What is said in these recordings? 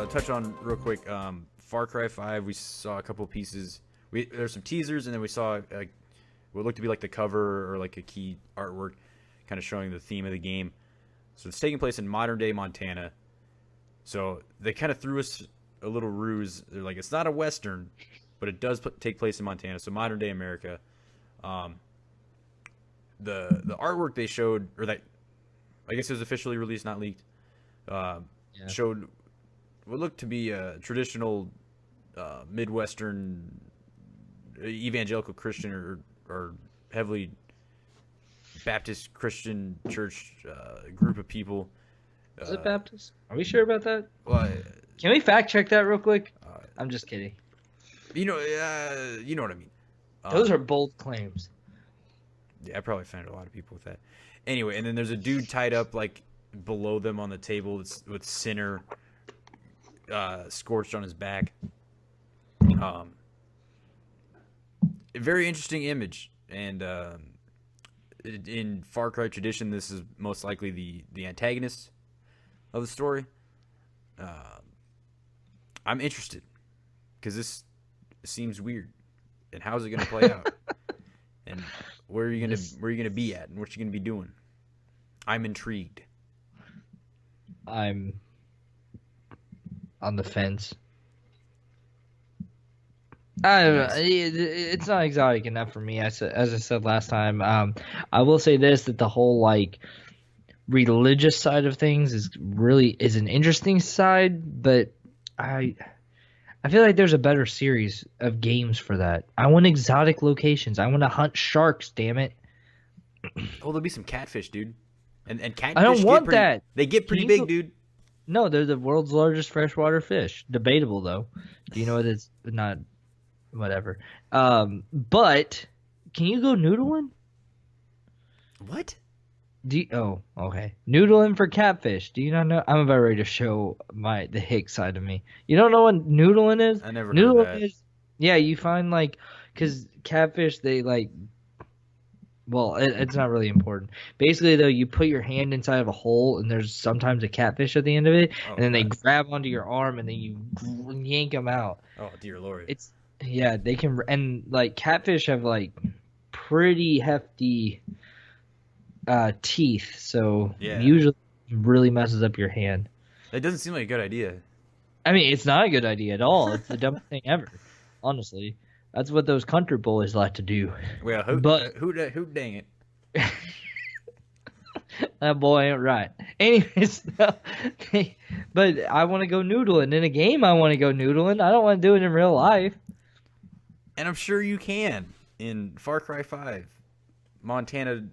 touch on real quick. Far Cry 5, we saw a couple pieces. There's some teasers, and then we saw what looked to be like the cover or like a key artwork, kind of showing the theme of the game. So it's taking place in modern day Montana. So they kind of threw us a little ruse. They're like, it's not a Western, but it does take place in Montana. So modern day America. The artwork they showed, or that I guess it was officially released, not leaked, showed what looked to be a traditional Midwestern evangelical Christian or heavily Baptist Christian church group of people. Is it Baptist? Are we sure about that? Well, can we fact check that real quick? I'm just kidding. You know what I mean. Those are bold claims. Yeah, I probably offended a lot of people with that. Anyway, and then there's a dude tied up like below them on the table with Sinner scorched on his back. A very interesting image, and in Far Cry tradition, this is most likely the antagonist of the story. I'm interested because this seems weird, and how's it going to play out, and where are you gonna be at, and what you gonna be doing? I'm intrigued. I'm on the fence. I don't know. It's not exotic enough for me. As I said last time, I will say this: that the whole like religious side of things is an interesting side, but I feel like there's a better series of games for that. I want exotic locations. I want to hunt sharks. Damn it! Oh, there'll be some catfish, dude. And catfish. I don't want that. They get pretty big, dude. No, they're the world's largest freshwater fish. Debatable though. Do you know what it's not? Whatever. But can you go noodling? What? Oh, okay. Noodling for catfish. Do you not know? I'm about ready to show the hick side of me. You don't know what noodling is? I never heard of that. Yeah, you find because catfish, they well, it's not really important. Basically, though, you put your hand inside of a hole, and there's sometimes a catfish at the end of it, and then they grab onto your arm, and then you yank them out. Oh, dear Lord. Yeah, they can, and catfish have pretty hefty teeth, so usually really messes up your hand. That doesn't seem like a good idea. I mean, it's not a good idea at all. It's the dumbest thing ever, honestly. That's what those country boys like to do. Well, who dang it? That boy ain't right. Anyways, but I want to go noodling. In a game, I want to go noodling. I don't want to do it in real life. And I'm sure you can in Far Cry 5, Montana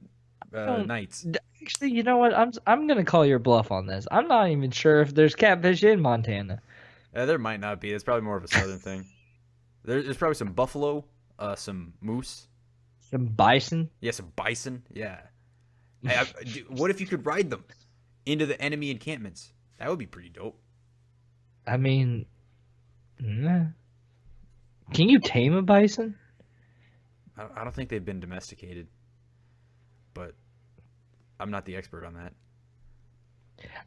Nights. Actually, you know what? I'm gonna call your bluff on this. I'm not even sure if there's catfish in Montana. There might not be. It's probably more of a southern thing. There's probably some buffalo, some moose, some bison. Yeah, some bison. Yeah. Hey, what if you could ride them into the enemy encampments? That would be pretty dope. I mean, nah. Can you tame a bison? I don't think they've been domesticated, but I'm not the expert on that.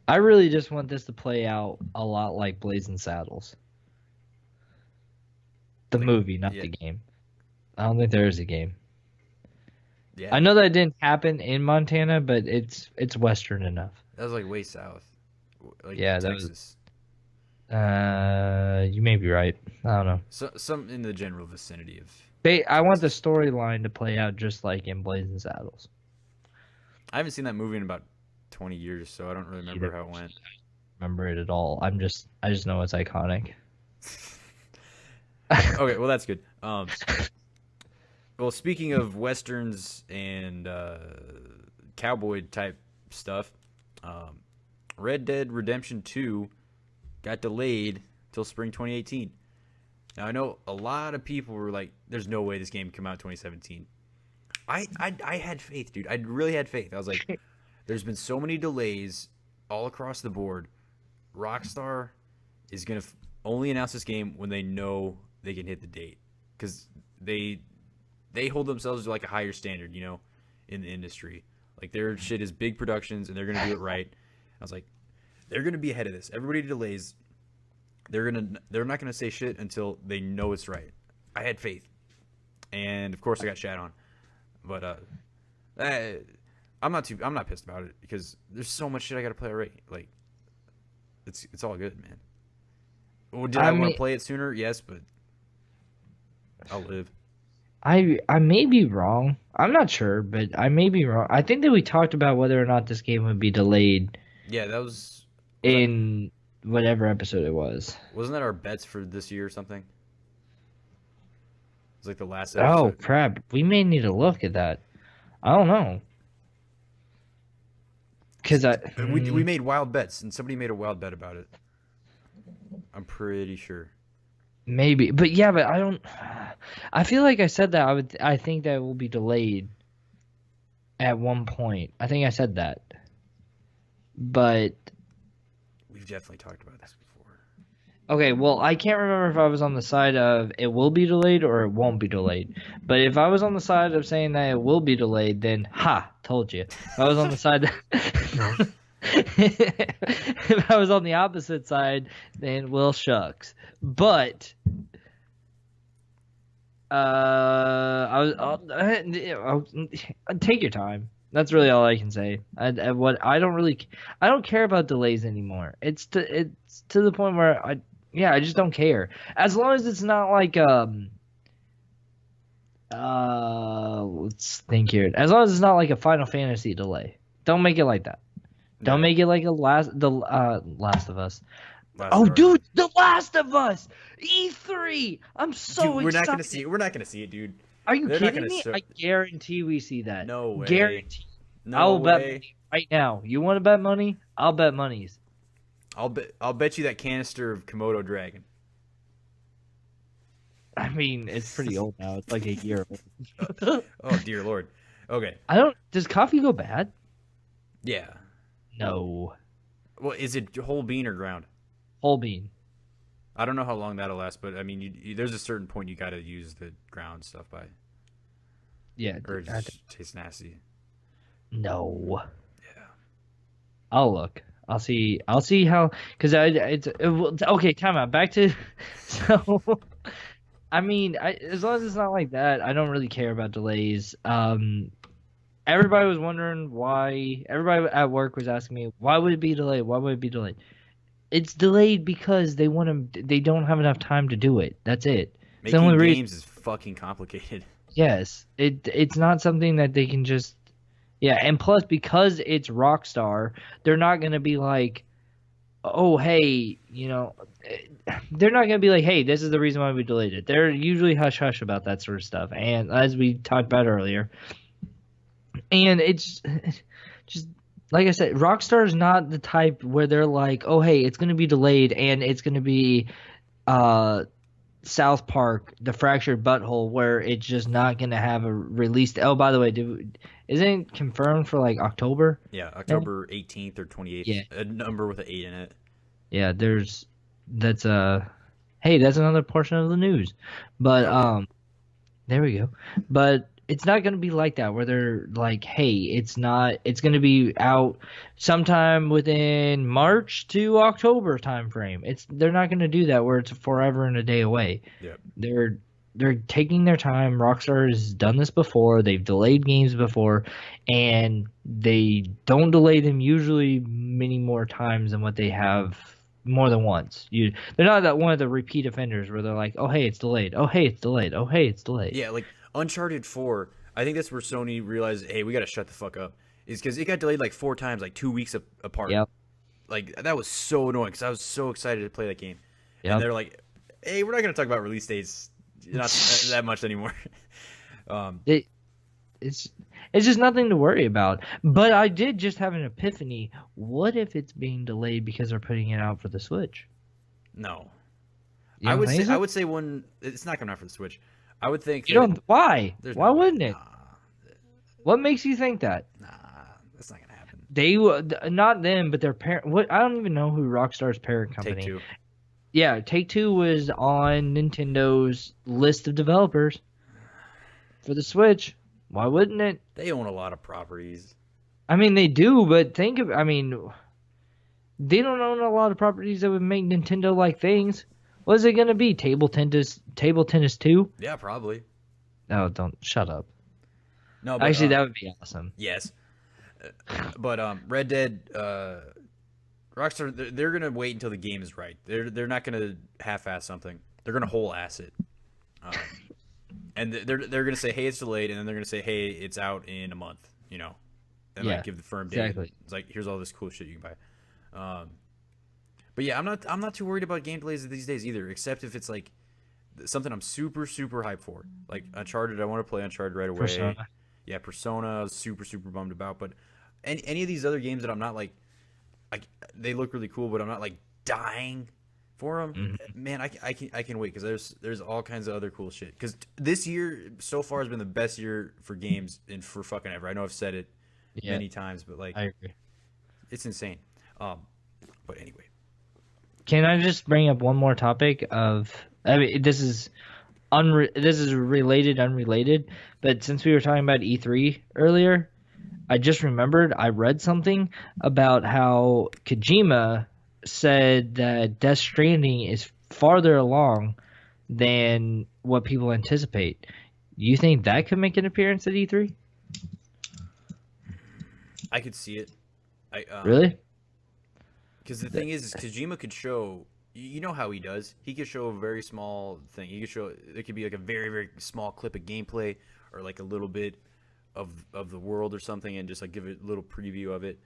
I really just want this to play out a lot like Blazing Saddles. The movie, not the game. I don't think there is a game. Yeah. I know that didn't happen in Montana, but it's Western enough. That was way south. Texas. You may be right. I don't know. So, some in the general vicinity of... I want the storyline to play out just like in Blazing Saddles. I haven't seen that movie in about 20 years, so I don't really remember how it went. Remember it at all. I just know it's iconic. Okay, well, that's good. Well, speaking of Westerns and cowboy type stuff, Red Dead Redemption 2 got delayed till spring 2018. Now, I know a lot of people were like, there's no way this game can come out in 2017. I had faith, dude. I really had faith. I was like, there's been so many delays all across the board. Rockstar is going to only announce this game when they know they can hit the date. Because they hold themselves to a higher standard, in the industry. Their shit is big productions, and they're going to do it right. I was like, they're going to be ahead of this. Everybody delays. they're not gonna say shit until they know it's right. I had faith, and of course I got shat on, but I'm not pissed about it because there's so much shit I gotta play already. Like, it's all good, man. Well, did I want to play it sooner? Yes, but I'll live. I may be wrong. I'm not sure, but I may be wrong. I think that we talked about whether or not this game would be delayed. Yeah, that was in whatever episode it was. Wasn't that our bets for this year or something? It was like the last episode. Oh, crap. We may need to look at that. I don't know. Because we made wild bets, and somebody made a wild bet about it. I'm pretty sure. Maybe. But yeah, but I don't... I feel like I said that I think that it will be delayed at one point. I think I said that. But... We've definitely talked about this before. Okay, well, I can't remember if I was on the side of it will be delayed or it won't be delayed. But if I was on the side of saying that it will be delayed, then told you. If I was on the side if I was on the opposite side, then well shucks. But I'll take your time. That's really all I can say. I don't care about delays anymore. It's to the point where I just don't care. As long as it's not like let's think here. As long as it's not like a Final Fantasy delay. Don't make it like that. Don't make it like Last of Us. Dude, The Last of Us! E3! I'm so excited. We're not gonna see it, dude. Are you kidding me? I guarantee we see that. No way. Guarantee. No I will way. bet money right now. You want to bet money? I'll bet monies. I'll bet you that canister of Komodo Dragon. I mean, it's pretty old now. It's like a year old. Oh dear lord. Okay. Does coffee go bad? Yeah. No. Well, is it whole bean or ground? Whole bean. I don't know how long that'll last, but I mean, there's a certain point you got to use the ground stuff by. Yeah. Or it just tastes nasty. No. Yeah. I'll look. I'll see how, because okay. Time out. Back to so. I mean, as long as it's not like that, I don't really care about delays. Everybody was wondering why. Everybody at work was asking me, why would it be delayed? Why would it be delayed? It's delayed because they don't have enough time to do it. That's it. Making the only games is fucking complicated. Yes, it's not something that they can just. Yeah, and plus because it's Rockstar, they're not gonna be like, oh hey, they're not gonna be like, hey, this is the reason why we delayed it. They're usually hush hush about that sort of stuff, and as we talked about earlier, and it's just. Like I said, Rockstar is not the type where they're like, oh, hey, it's going to be delayed and it's going to be South Park, The Fractured Butthole, where it's just not going to have a release. Oh, by the way, isn't it confirmed for like October? Yeah, October 18th or 28th. Yeah. A number with an 8 in it. Yeah, that's another portion of the news. But there we go. But it's not going to be like that where they're like, hey, it's going to be out sometime within March to October time frame. They're not going to do that where it's forever and a day away. Yep. They're taking their time. Rockstar has done this before. They've delayed games before, and they don't delay them usually many more times than what they have more than once. They're not that one of the repeat offenders where they're like, oh, hey, it's delayed. Oh, hey, it's delayed. Oh, hey, it's delayed. Yeah, like Uncharted 4, I think that's where Sony realized, hey, we got to shut the fuck up. Is because it got delayed like 4 times, like 2 weeks apart. Yep. Like, that was so annoying because I was so excited to play that game. Yep. And they're like, hey, we're not going to talk about release dates not that much anymore. It's just nothing to worry about. But I did just have an epiphany. What if it's being delayed because they're putting it out for the Switch? No. I would say when it's not coming out for the Switch. I would think. Why? Why wouldn't it? What makes you think that? Nah, that's not gonna happen. They not them, but their parent. What? I don't even know who Rockstar's parent company. Take-Two. Yeah, Take-Two was on Nintendo's list of developers for the Switch. Why wouldn't it? They own a lot of properties. I mean, they do, but They don't own a lot of properties that would make Nintendo-like things. What is it going to be? Table Tennis 2? Yeah, probably. No, don't. Shut up. No, but Actually, that would be awesome. yes. But Red Dead, Rockstar, they're gonna wait until the game is right. They're not gonna half-ass something. They're gonna whole-ass it. And they're gonna say, hey, it's delayed, and then they're gonna say, hey, it's out in a month. You know, and like give the firm date. Exactly. It's like, here's all this cool shit you can buy. But yeah, I'm not too worried about game delays these days either, except if it's like something I'm super hyped for, like Uncharted. I want to play Uncharted right away. Persona. Yeah, Persona. I was super bummed about, but any of these other games that I'm not like they look really cool, but I'm not like dying for them. Mm-hmm. Man, I can wait because there's all kinds of other cool shit. Because this year so far has been the best year for games and for fucking ever. I know I've said it many times, but like I agree. it's insane. But anyway, can I just bring up one more topic of? I mean, this is related, unrelated. But since we were talking about E3 earlier, I just remembered I read something about how Kojima said that Death Stranding is farther along than what people anticipate. You think that could make an appearance at E3? I could see it. Really? Because the thing is Kojima could show. You know how he does. He could show a very small thing. He could show. It could be like a very small clip of gameplay, or like a little bit of the world or something, and just like give a little preview of it,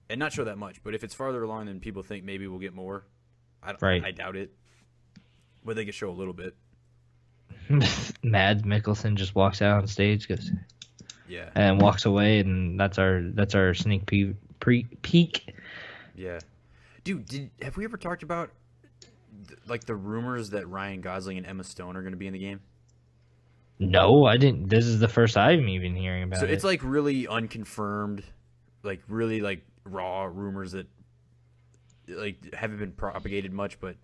and not show that much. But if it's farther along than people think, maybe we'll get more. I doubt it. But they could show a little bit. Mads Mikkelsen just walks out on stage, goes, yeah, and walks away, and that's our sneak peek. Yeah, dude, have we ever talked about like the rumors that Ryan Gosling and Emma Stone are going to be in the game? No, I didn't. This is the first I'm even hearing about it. So it's like really unconfirmed, like really like raw rumors that like haven't been propagated much, but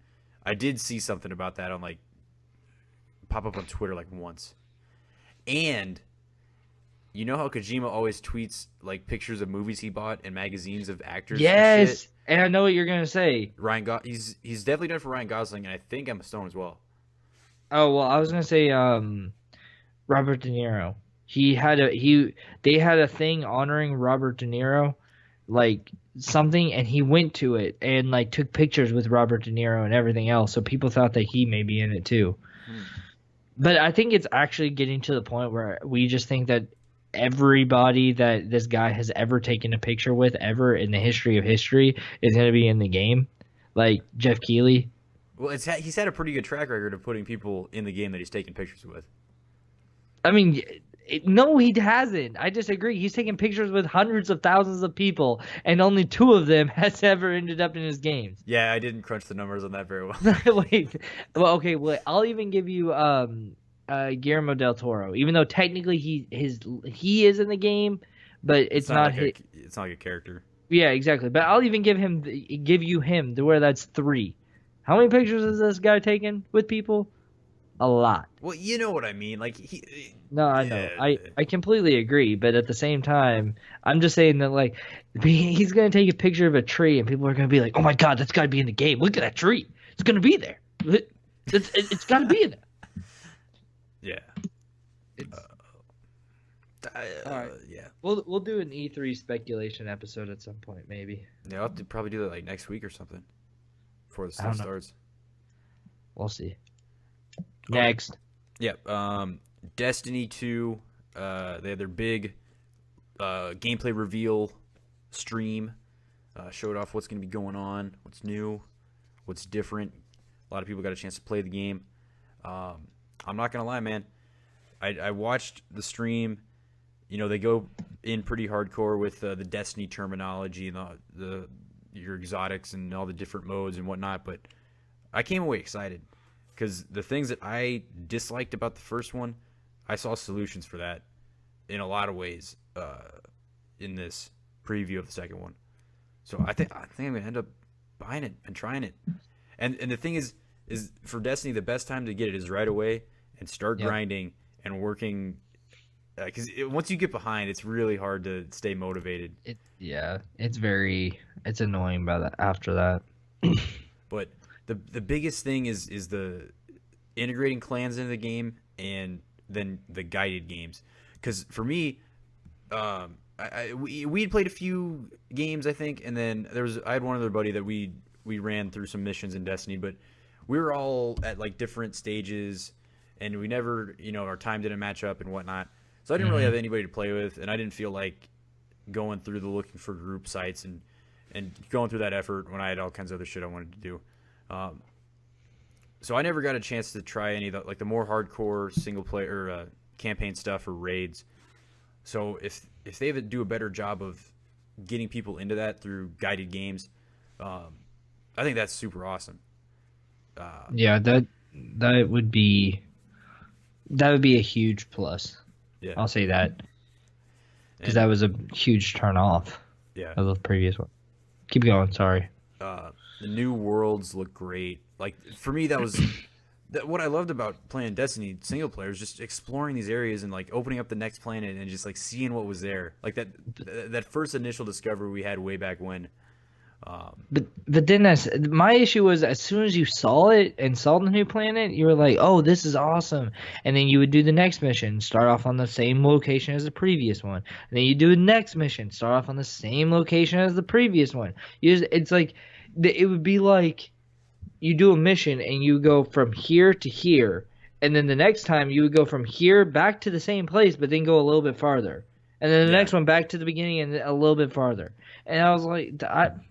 I did see something about that on like pop up on Twitter like once. And you know how Kojima always tweets like pictures of movies he bought and magazines of actors? Yes, and shit? And I know what you're gonna say. He's definitely done it for Ryan Gosling, and I think Emma Stone as well. Oh well, I was gonna say Robert De Niro. They had a thing honoring Robert De Niro, like something, and he went to it and like took pictures with Robert De Niro and everything else. So people thought that he may be in it too. But I think it's actually getting to the point where we just think that everybody that this guy has ever taken a picture with ever in the history of history is going to be in the game, like Jeff Keighley. Well, he's had a pretty good track record of putting people in the game that he's taken pictures with. I mean, no, he hasn't. I disagree. He's taken pictures with hundreds of thousands of people, and only 2 of them has ever ended up in his games. Yeah, I didn't crunch the numbers on that very well. Wait, well, okay, well, I'll even give you Guillermo del Toro, even though technically he is in the game, but it's not it's not like a character. Yeah, exactly. But I'll even give you him to where that's 3. How many pictures has this guy taken with people? A lot. Well, you know what I mean. Like No, I know. I completely agree, but at the same time, I'm just saying that like he's gonna take a picture of a tree, and people are gonna be like, "Oh my god, that's gotta be in the game! Look at that tree! It's gonna be there. It's gotta be in there." Yeah. All right. Yeah. We'll do an E3 speculation episode at some point, maybe. Yeah, I'll have to probably do that like next week or something before the stuff starts. We'll see. Next. Yep. Destiny 2. They had their big gameplay reveal stream. Showed off what's going to be going on, what's new, what's different. A lot of people got a chance to play the game. I'm not going to lie, man. I watched the stream. You know, they go in pretty hardcore with the Destiny terminology and your exotics and all the different modes and whatnot. But I came away excited because the things that I disliked about the first one, I saw solutions for that in a lot of ways in this preview of the second one. So I think I'm going to end up buying it and trying it. And the thing is for Destiny, the best time to get it is right away and start grinding and working because once you get behind, it's really hard to stay motivated. It's annoying by that after that. But the biggest thing is the integrating clans into the game, and then the guided games. Because for me, we had played a few games, I think, and then I had one other buddy that we ran through some missions in Destiny, but we were all at like different stages, and we never, our time didn't match up and whatnot. So I didn't really have anybody to play with, and I didn't feel like going through the looking for group sites and going through that effort when I had all kinds of other shit I wanted to do. So I never got a chance to try any of the more hardcore single player campaign stuff or raids. So if they do a better job of getting people into that through guided games, I think that's super awesome. That would be a huge plus. Yeah, I'll say that, because that was a huge turn off. Yeah, of the previous one. Keep going. Sorry. The new worlds look great. Like for me, what I loved about playing Destiny single player is just exploring these areas and like opening up the next planet and just like seeing what was there. Like that first initial discovery we had way back when. But then my issue was, as soon as you saw it and saw the new planet, you were like, oh, this is awesome. And then you would do the next mission, start off on the same location as the previous one. And then you do the next mission, start off on the same location as the previous one. It's like, it would be like you do a mission and you go from here to here. And then the next time you would go from here back to the same place, but then go a little bit farther. And then the next one back to the beginning and a little bit farther. And I was like,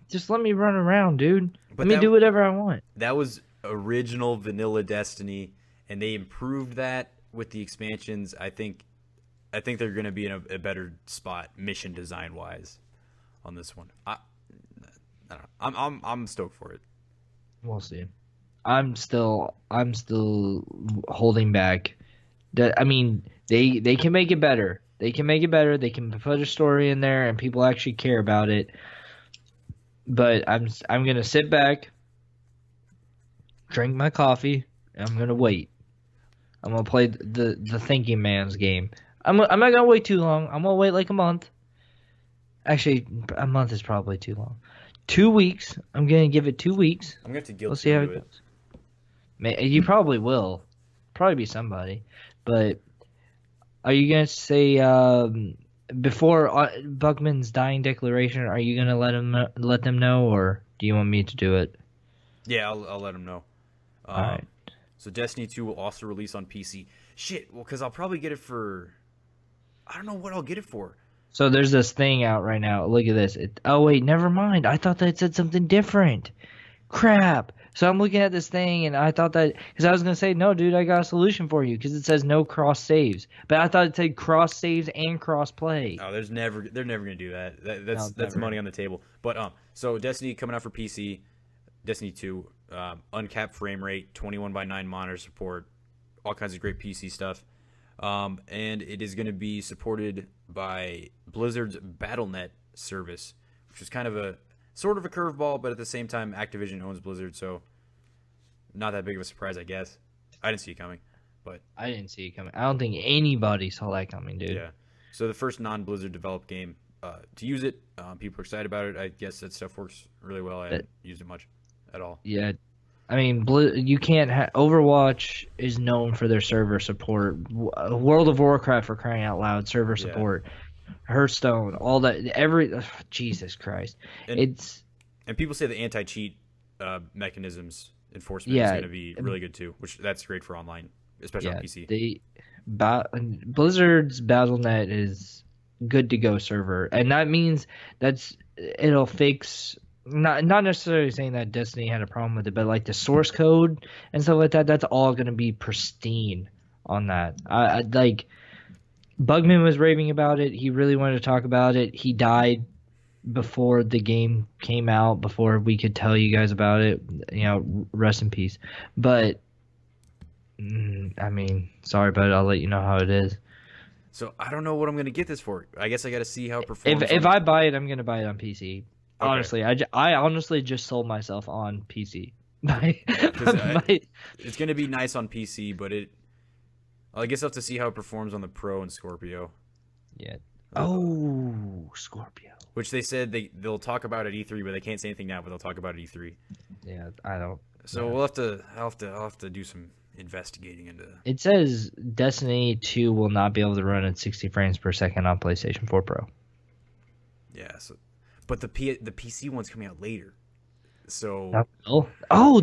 just let me run around, dude. Let me do whatever I want. That was original vanilla Destiny, and they improved that with the expansions. I think they're going to be in a better spot mission design wise on this one. I don't know. I'm stoked for it. We'll see. I'm still holding back. I mean, they can make it better. They can make it better. They can put a story in there, and people actually care about it. But I'm gonna sit back, drink my coffee, and I'm gonna wait. I'm gonna play the thinking man's game. I'm not gonna wait too long. I'm gonna wait like a month. Actually, a month is probably too long. 2 weeks. I'm gonna give it 2 weeks. I'm gonna have to guilt We'll see how it goes. You probably will. Probably be somebody, but. Are you going to say, before Buckman's dying declaration, are you going to let them know, or do you want me to do it? Yeah, I'll let them know. All right. So Destiny 2 will also release on PC. Shit, well, because I'll probably get it for... I don't know what I'll get it for. So there's this thing out right now. Look at this. Oh, wait, never mind. I thought that said something different. Crap. So I'm looking at this thing, and I thought that, because I was going to say, no, dude, I got a solution for you, because it says no cross saves. But I thought it said cross saves and cross play. No, they're never going to do that. That's money on the table. But so Destiny coming out for PC, Destiny 2, uncapped frame rate, 21:9 monitor support, all kinds of great PC stuff. And it is going to be supported by Blizzard's Battle.net service, which is kind of a sort of a curveball, but at the same time, Activision owns Blizzard, so not that big of a surprise, I guess. I didn't see it coming, but I didn't see it coming. I don't think anybody saw that coming, dude. Yeah. So the first non-Blizzard developed game to use it. People are excited about it. I guess that stuff works really well. I haven't used it much at all. Yeah. I mean, you can't Overwatch is known for their server support. World of Warcraft, for crying out loud, server support. Hearthstone, all that, Jesus Christ. And people say the anti-cheat mechanisms enforcement is going to be really good too, which that's great for online, especially on PC. Blizzard's Battle.net is good to go server, and that means it'll fix. Not necessarily saying that Destiny had a problem with it, but like the source code and stuff like that, that's all going to be pristine on that. I like. Bugman was raving about it. He really wanted to talk about it. He died before the game came out, before we could tell you guys about it. Rest in peace. But, I mean, sorry, but I'll let you know how it is. So, I don't know what I'm going to get this for. I guess I got to see how it performs. If I buy it, I'm going to buy it on PC. Okay. Honestly, I honestly just sold myself on PC. It's going to be nice on PC, but I guess I'll have to see how it performs on the Pro and Scorpio. Yeah. Oh, Scorpio. Which they said they'll talk about at E3, but they can't say anything now. But they'll talk about at E3. Yeah, I don't. So yeah. I'll have to do some investigating into. It says Destiny 2 will not be able to run at 60 frames per second on PlayStation 4 Pro. Yeah. So, but the PC one's coming out later. So.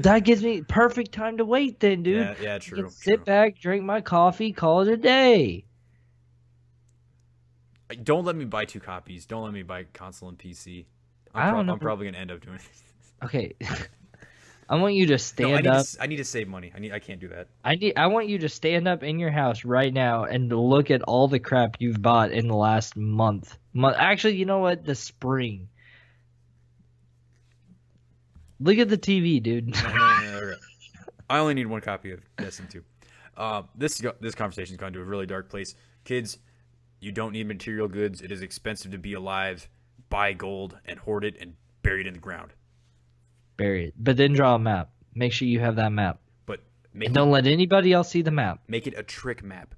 That gives me perfect time to wait then, dude. Yeah, true. I can sit back, drink my coffee, call it a day. Don't let me buy 2 copies. Don't let me buy console and PC. I'm probably gonna end up doing it. Okay. I want you to stand up. I need to save money. I can't do that. I want you to stand up in your house right now and look at all the crap you've bought in the last month. Actually, you know what? The spring. Look at the TV, dude. I only need 1 copy of Destiny 2. This conversation's gone to a really dark place. Kids, you don't need material goods. It is expensive to be alive. Buy gold and hoard it and bury it in the ground. Bury it. But then draw a map. Make sure you have that map. But don't let anybody else see the map. Make it a trick map.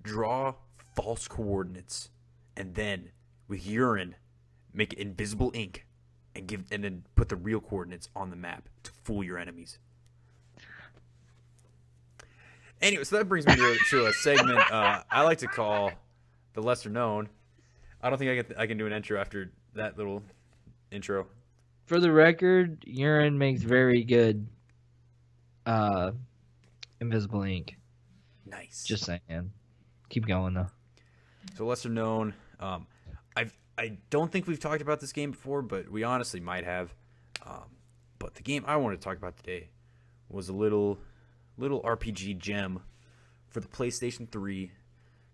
Draw false coordinates. And then, with urine, make invisible ink. And then put the real coordinates on the map to fool your enemies. Anyway, so that brings me to a segment I like to call the lesser known. I don't think I can do an intro after that little intro. For the record, urine makes very good invisible ink. Nice. Just saying. Keep going though. So lesser known. I don't think we've talked about this game before, but we honestly might have. But the game I wanted to talk about today was a little RPG gem for the PlayStation 3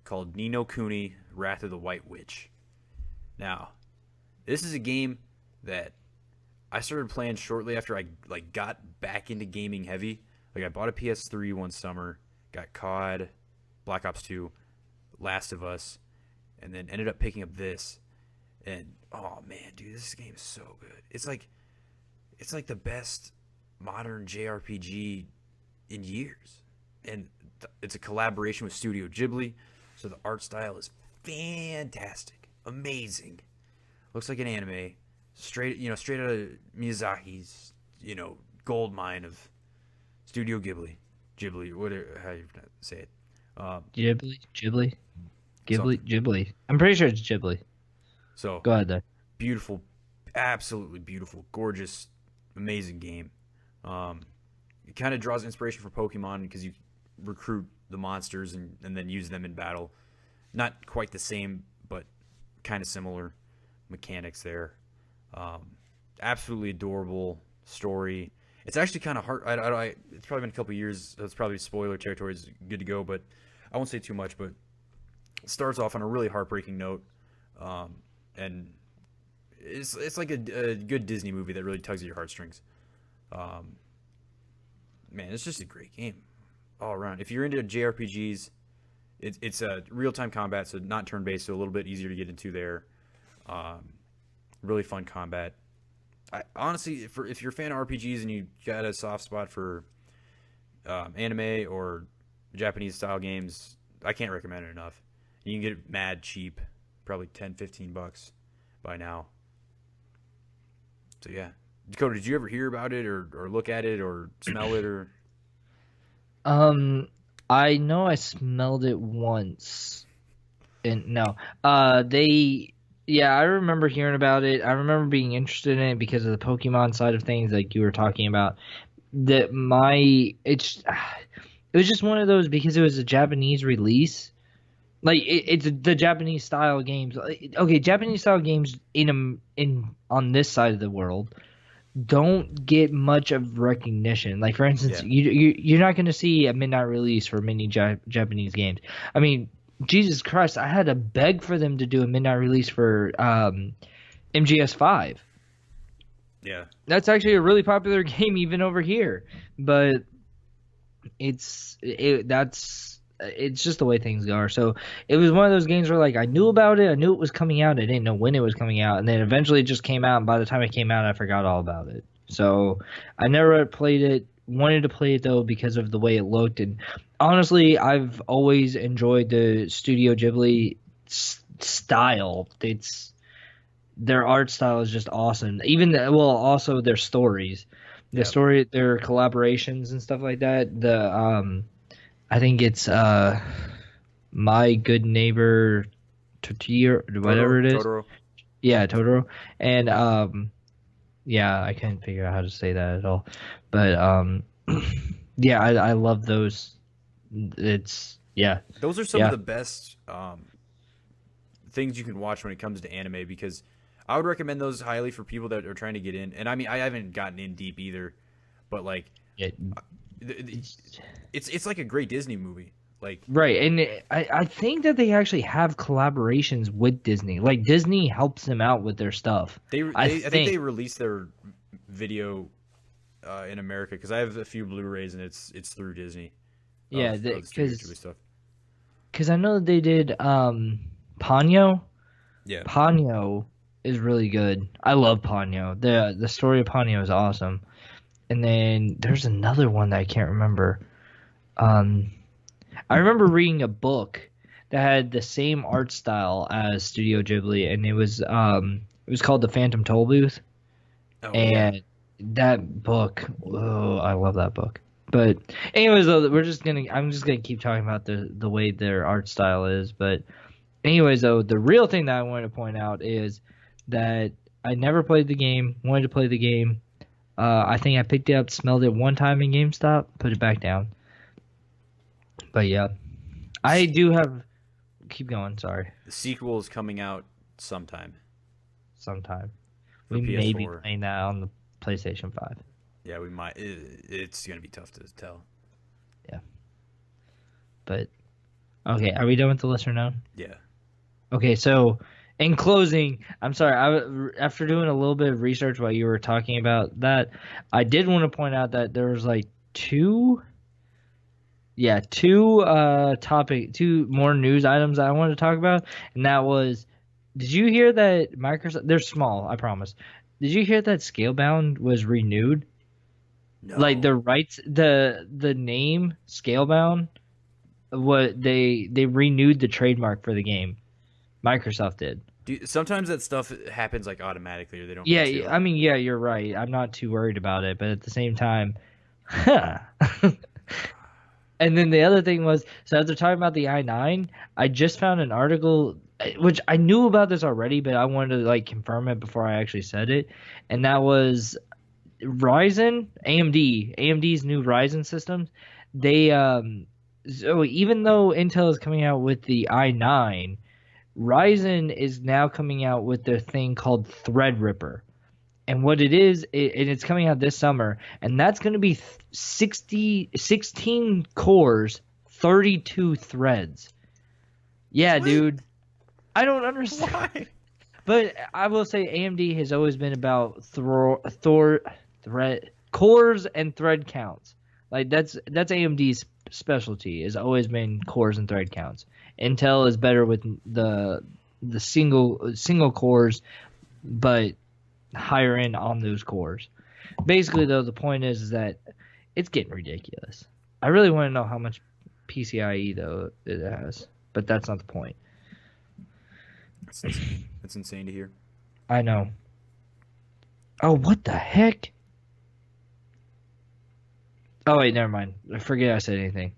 called Ni no Kuni: Wrath of the White Witch. Now, this is a game that I started playing shortly after I got back into gaming heavy. I bought a PS3 one summer, got COD, Black Ops 2, Last of Us, and then ended up picking up this. And oh man, dude, this game is so good. It's like the best modern JRPG in years. And it's a collaboration with Studio Ghibli, so the art style is fantastic, amazing. Looks like an anime, straight out of Miyazaki's, gold mine of Studio Ghibli, whatever how you say it. Ghibli. I'm pretty sure it's Ghibli. So go ahead there. Beautiful, absolutely beautiful, gorgeous, amazing game. It kind of draws inspiration from Pokemon because you recruit the monsters and then use them in battle. Not quite the same, but kind of similar mechanics there. Absolutely adorable story. It's actually kind of hard. It's probably been a couple years. So it's probably spoiler territory. Is good to go, but I won't say too much. But it starts off on a really heartbreaking note. And it's like a good Disney movie that really tugs at your heartstrings. Man, it's just a great game all around. If you're into JRPGs, it's a real-time combat, so not turn-based, so a little bit easier to get into there. Really fun combat. Honestly, if you're a fan of RPGs and you got a soft spot for anime or Japanese-style games, I can't recommend it enough. You can get it mad cheap. Probably $10-15 by now. So yeah, Dakota, did you ever hear about it or look at it or smell it or? I know I smelled it once, and no, I remember hearing about it. I remember being interested in it because of the Pokemon side of things, like you were talking about. It was just one of those because it was a Japanese release. Like it's the Japanese style games. Okay, Japanese style games on this side of the world don't get much of recognition. Like for instance, you're not going to see a midnight release for many Japanese games. I mean, Jesus Christ, I had to beg for them to do a midnight release for MGS5. Yeah, that's actually a really popular game even over here, but it's just the way things are. So it was one of those games where I knew about it, I knew it was coming out, I didn't know when it was coming out, and then eventually it just came out, and by the time it came out I forgot all about it. So I never played it, wanted to play it though because of the way it looked, and honestly, I've always enjoyed the Studio Ghibli style. It's their art style is just awesome. Even also their stories, their collaborations and stuff like that. I think it's My Good Neighbor Totoro, whatever it is. Totoro. Yeah, Totoro. And yeah, I can't figure out how to say that at all. But yeah, I love those. Those are some of the best things you can watch when it comes to anime, because I would recommend those highly for people that are trying to get in. And I mean, I haven't gotten in deep either, but like, it's like a great Disney movie. Like, right, and I think that they actually have collaborations with Disney. Like Disney helps them out with their stuff. I think they released their video in America, because I have a few Blu-rays and it's through Disney. Yeah, because I know that they did Ponyo. Yeah, Ponyo is really good. I love Ponyo. The story of Ponyo is awesome. And then there's another one that I can't remember. I remember reading a book that had the same art style as Studio Ghibli, and it was called The Phantom Tollbooth. Oh, and that book, I love that book. But anyways, though, I'm just gonna keep talking about the way their art style is. But anyways, though, the real thing that I wanted to point out is that I never played the game. Wanted to play the game. I think I picked it up, smelled it one time in GameStop, put it back down. But yeah, I do have. Keep going. Sorry. The sequel is coming out sometime. We may be playing that on the PlayStation 5. Yeah, we might. It's gonna be tough to tell. Yeah. But okay, are we done with the listener now? Yeah. Okay, so in closing, I'm sorry. After doing a little bit of research while you were talking about that, I did want to point out that there was like two more news items that I wanted to talk about, and that was, did you hear that Microsoft? They're small, I promise. Did you hear that Scalebound was renewed? No. Like the rights, the name Scalebound, what they renewed the trademark for the game. Microsoft did. Sometimes that stuff happens like automatically, or they don't. Yeah, I mean, yeah, you're right. I'm not too worried about it, but at the same time, And then the other thing was, so as they're talking about the i9, I just found an article, which I knew about this already, but I wanted to like confirm it before I actually said it, and that was AMD's new Ryzen systems. They so even though Intel is coming out with the i9, Ryzen is now coming out with their thing called Threadripper. And what it is, and it's coming out this summer, and that's going to be 16 cores, 32 threads. Yeah, what? Dude. I don't understand. Why? But I will say AMD has always been about thread cores and thread counts. Like that's AMD's specialty. Has always been cores and thread counts. Intel is better with the single cores, but higher end on those cores. Basically, though, the point is that it's getting ridiculous. I really want to know how much PCIe though it has, but that's not the point. That's insane to hear. I know. Oh, what the heck? Oh wait, never mind. I forget I said anything.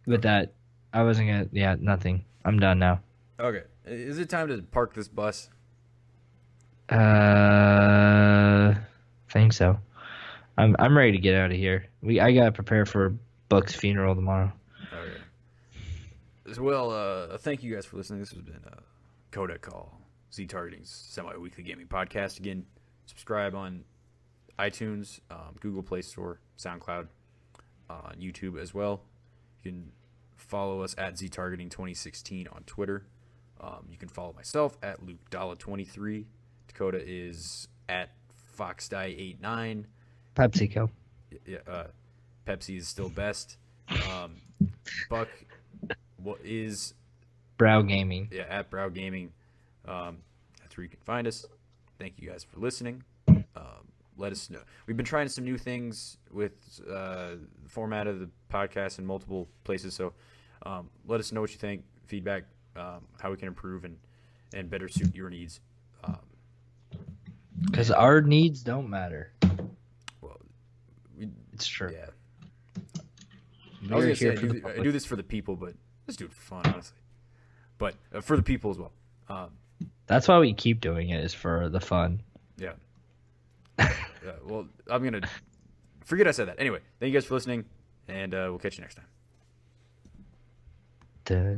With that, I wasn't gonna. Yeah, nothing. I'm done now. Okay, is it time to park this bus? Think so. I'm ready to get out of here. I gotta prepare for Buck's funeral tomorrow. Okay. Well, thank you guys for listening. This has been Codec Call, ZTargeting's semi-weekly gaming podcast. Again, subscribe on iTunes, Google Play Store, SoundCloud, on YouTube as well. You can follow us at ZTargeting2016 on Twitter. You can follow myself at LukeDalla23. Dakota is at FoxDie89. PepsiCo. Yeah, Pepsi is still best. Buck, what is Brow Gaming? Yeah, at Brow Gaming. That's where you can find us. Thank you guys for listening. let us know. We've been trying some new things with the format of the podcast in multiple places. So let us know what you think, feedback, how we can improve and better suit your needs. Because our needs don't matter. Well, it's true. Yeah. I was gonna say I do this for the people, but let's do it for fun, honestly. But for the people as well. That's why we keep doing it, is for the fun. Yeah. Well, I'm gonna forget I said that. Anyway, thank you guys for listening, and we'll catch you next time.